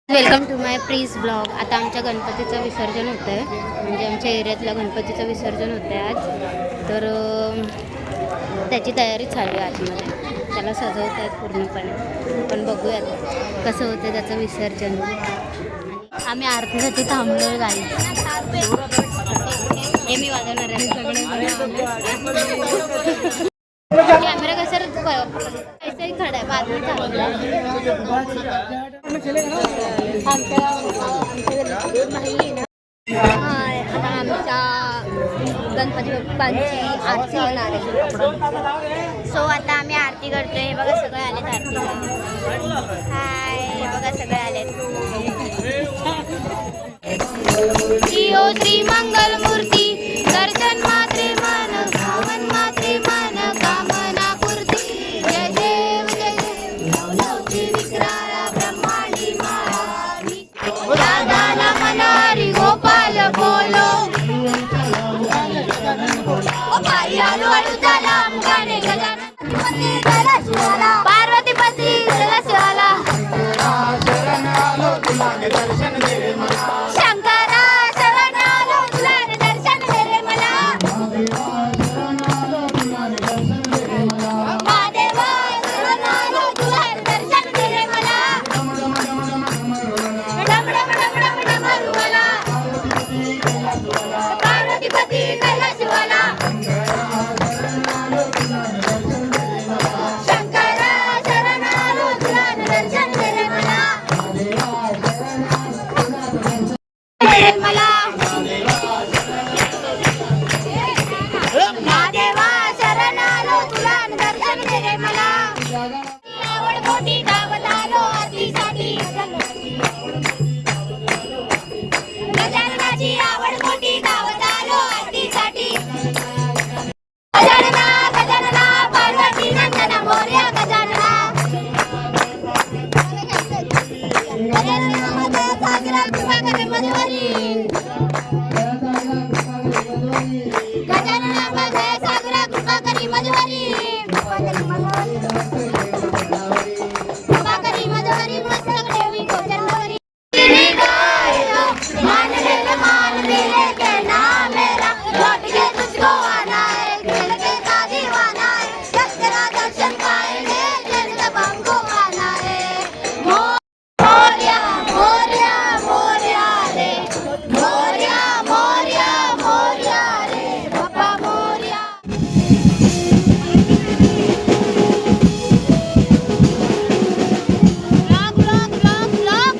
Welcome to my please blog. आता आमच्या गणपतीचं विसर्जन होतं आहे, म्हणजे आमच्या एरियातलं गणपतीचं विसर्जन होतं आहे आज. तर त्याची तयारी चालू आहे आतमध्ये. त्याला सजवत आहेत पूर्णपणे. पण बघूयात कसं होतं त्याचं विसर्जन. आम्ही आरतीसाठी थांबलो गाडी. हे मी वाजवणार आहे सगळे. कॅमेरा कसा ऐसाही खडा आहे बाद में आमच्या गणपती बाप्पांची आरती होणार आहे. सो आता आम्ही आरती करतोय. हे बघा सगळे आलेत आरतीला. हाय, हे बघा सगळे आलेत. श्री मंगल मूर्ती दर्शन मात्रे मन भावन मात्रे मन कामना पूर्ती. जय देव जय देव विक्राला ब्रह्मांडी महाराज दादाला मनारी गोपाल बोलो आलू आलू झाला मुखाने पार्वतीपती चला शिवाला शंकरा शरण आलो तुला दर्शन दे मला. महादेवा शरण आलो तुला दर्शन दे मला. डम डम डम डम डमरू मला पार्वतीपती कैलासवाला शंकरा शरण आलो तुला दर्शन दे मला. महादेवा शरण आलो तुला दर्शन दे मला. आवड मोठी गावात आलो आरतीसाठी. गजाननाची आवड मोठी गावात आलो आरतीसाठी. गजानना गजानना पार्वती नंदना मोरया गजानना. गजानना सागरा कृपा करे मधुवरी. गजानना माझ्या सागरा कृपा करी मधुवरी. कृपा करी मधुवरी मस्तक देवी गोचरवरी. मान ले मान दिले के नाम मेरा लौट के तुझको आना है. दिल के का दीवाना है तेरा दर्शन पाएंगे दिल का हमको आना है. मोरया मोरया मोरया रे मोरया मोरया मोरया रे बाबा Morya. Blog blog blog blog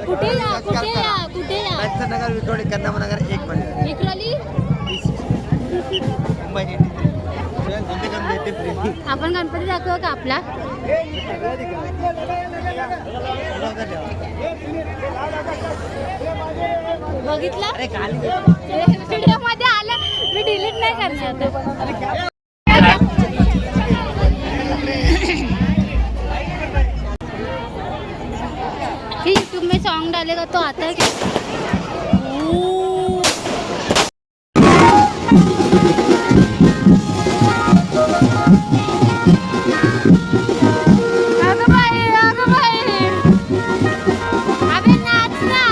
कुठे या कुठे या कुठे या नगर विक्रोळी कन्नामनगर 1 मध्ये विक्रोली. आपण गणपती दाखवू का आपला. बघितला व्हिडिओ मध्ये आलं. मी डिलीट नाही करणार. यूट्यूब में सॉन्ग डाल चलेगा तो आता है क्या? अगं बाई, अगं बाई. अबे नाच ना.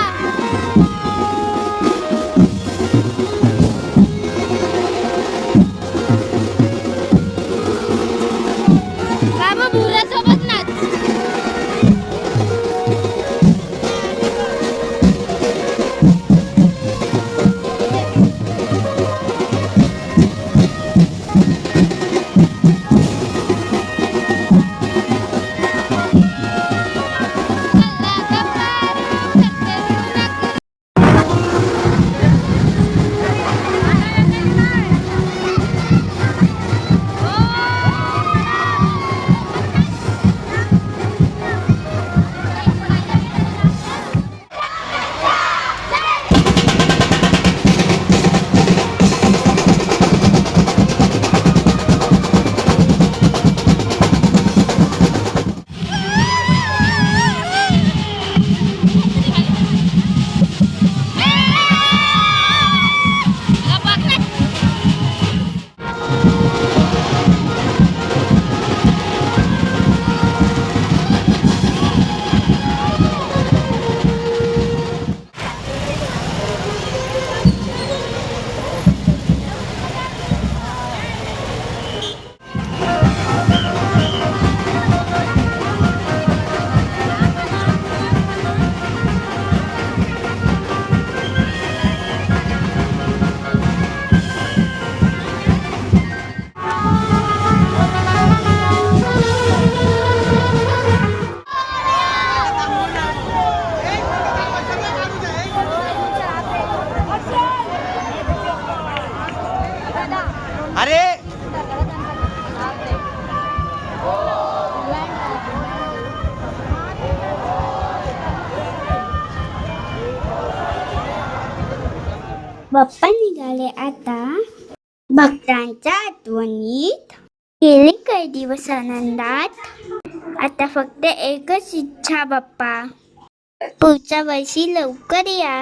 बाबा भुऱ्यासोबत नाच. अरे बाप्पा निघाले आता भक्तांच्या आठवणीत, गेले काही दिवस आनंदात. आता फक्त एकच इच्छा बाप्पा, पुढच्या वर्षी लवकर या.